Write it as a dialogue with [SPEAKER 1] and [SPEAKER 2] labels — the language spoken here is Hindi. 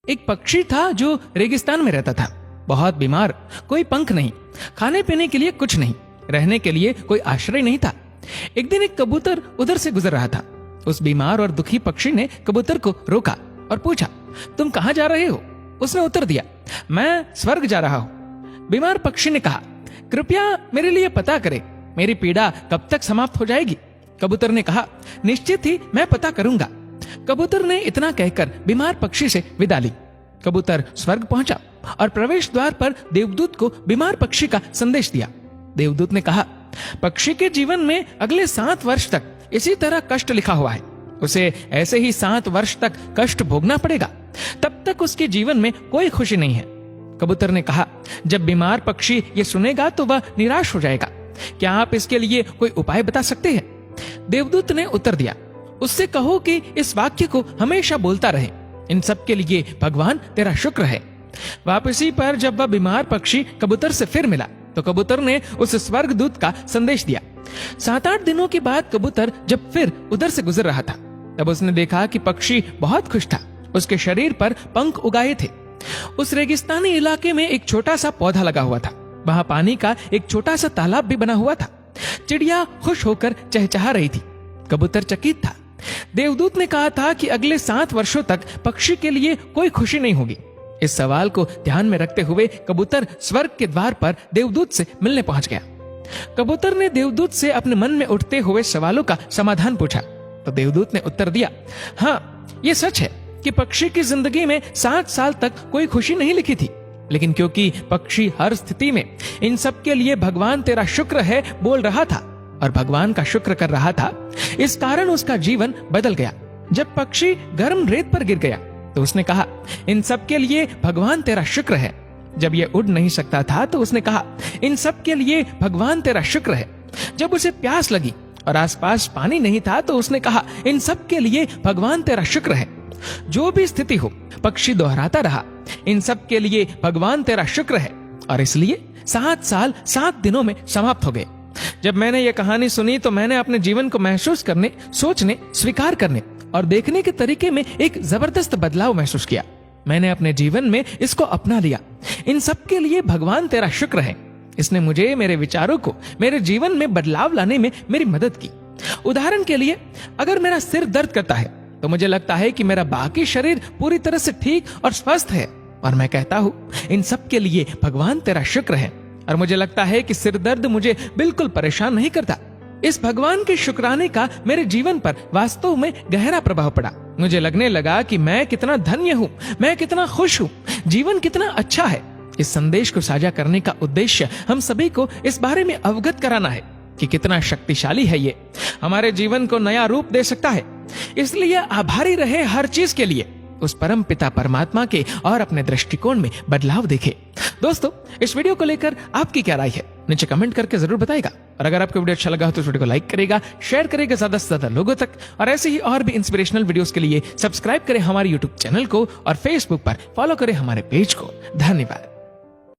[SPEAKER 1] एक पक्षी था जो रेगिस्तान में रहता था, बहुत बीमार, कोई पंख नहीं, खाने पीने के लिए कुछ नहीं, रहने के लिए कोई आश्रय नहीं था। एक दिन एक कबूतर उधर से गुजर रहा था। उस बीमार और दुखी पक्षी ने कबूतर को रोका और पूछा, तुम कहाँ जा रहे हो? उसने उत्तर दिया, मैं स्वर्ग जा रहा हूँ। बीमार पक्षी ने कहा, कृपया मेरे लिए पता करें, मेरी पीड़ा कब तक समाप्त हो जाएगी? कबूतर ने कहा, निश्चित ही मैं पता करूंगा। कबूतर ने इतना कहकर बीमार पक्षी से विदा ली। कबूतर स्वर्ग पहुंचा और प्रवेश द्वार पर देवदूत को बीमार पक्षी का संदेश दिया। देवदूत ने कहा, पक्षी के जीवन में अगले 7 वर्ष तक इसी तरह कष्ट लिखा हुआ है, उसे ऐसे ही 7 वर्ष तक कष्ट भोगना पड़ेगा, तब तक उसके जीवन में कोई खुशी नहीं है। कबूतर ने कहा, जब बीमार पक्षी ये सुनेगा तो वह निराश हो जाएगा, क्या आप इसके लिए कोई उपाय बता सकते हैं? देवदूत ने उत्तर दिया, उससे कहो कि इस वाक्य को हमेशा बोलता रहे, इन सब के लिए भगवान तेरा शुक्र है। वापसी पर जब वह बीमार पक्षी कबूतर से फिर मिला तो कबूतर ने उस स्वर्गदूत का संदेश दिया। 7-8 दिनों के बाद कबूतर जब फिर उधर से गुजर रहा था, तब उसने देखा कि पक्षी बहुत खुश था, उसके शरीर पर पंख उगाए थे। उस रेगिस्तानी इलाके में एक छोटा सा पौधा लगा हुआ था, वहां पानी का एक छोटा सा तालाब भी बना हुआ था। चिड़िया खुश होकर चहचहा रही थी, कबूतर चकित था। देवदूत ने कहा था कि अगले 7 वर्षों तक पक्षी के लिए कोई खुशी नहीं होगी। इस सवाल को ध्यान में रखते हुए कबूतर स्वर्ग के द्वार पर देवदूत से मिलने पहुंच गया। कबूतर ने देवदूत से अपने मन में उठते हुए सवालों का समाधान पूछा तो देवदूत ने उत्तर दिया, हाँ, ये सच है कि पक्षी की जिंदगी में 7 साल तक कोई खुशी नहीं लिखी थी, लेकिन क्योंकि पक्षी हर स्थिति में इन सब के लिए भगवान तेरा शुक्र है बोल रहा था और भगवान का शुक्र कर रहा था, इस कारण उसका जीवन बदल गया। जब पक्षी गर्म रेत पर गिर गया तो उसने कहा, इन सब के लिए भगवान तेरा शुक्र है। जब ये उड़ नहीं सकता था तो उसने कहा, इन सब के लिए भगवान तेरा शुक्र है। जब उसे प्यास लगी और आसपास पानी नहीं था तो उसने कहा, इन सब के लिए भगवान तेरा शुक्र है। जो भी स्थिति हो, पक्षी दोहराता रहा, इन सब के लिए भगवान तेरा शुक्र है, और इसलिए 7 साल 7 दिनों में समाप्त हो गए। जब मैंने ये कहानी सुनी तो मैंने अपने जीवन को महसूस करने, सोचने, स्वीकार करने और देखने के तरीके में एक जबरदस्त बदलाव महसूस किया। मैंने अपने जीवन में इसको अपना लिया। इन सब के लिए भगवान तेरा शुक्र है। इसने मुझे, मेरे विचारों को, मेरे जीवन में बदलाव लाने में मेरी मदद की। उदाहरण के लिए, अगर मेरा सिर दर्द करता है तो मुझे लगता है कि मेरा बाकी शरीर पूरी तरह से ठीक और स्वस्थ है, और मैं कहता हूँ, इन सब के लिए भगवान तेरा शुक्र है। और मुझे लगता है कि सिर दर्द मुझे बिल्कुल परेशान नहीं करता। इस भगवान के शुक्राने का मेरे जीवन पर वास्तव में गहरा प्रभाव पड़ा। मुझे लगने लगा कि मैं कितना धन्य हूँ, मैं कितना खुश हूँ, जीवन कितना अच्छा है। इस संदेश को साझा करने का उद्देश्य हम सभी को इस बारे में अवगत कराना है कि कितना शक्तिशाली है ये, हमारे जीवन को नया रूप दे सकता है। इसलिए आभारी रहे हर चीज के लिए, उस परम पिता परमात्मा के, और अपने दृष्टिकोण में बदलाव देखे। दोस्तों, इस वीडियो को लेकर आपकी क्या राय है, नीचे कमेंट करके जरूर बताएगा। और अगर आपको वीडियो अच्छा लगा हो तो वीडियो को लाइक करेगा, शेयर करेगा ज्यादा से ज्यादा लोगों तक, और ऐसे ही और भी इंस्पिरेशनल वीडियोस के लिए सब्सक्राइब करें हमारे यूट्यूब चैनल को और फेसबुक पर फॉलो करें हमारे पेज को। धन्यवाद।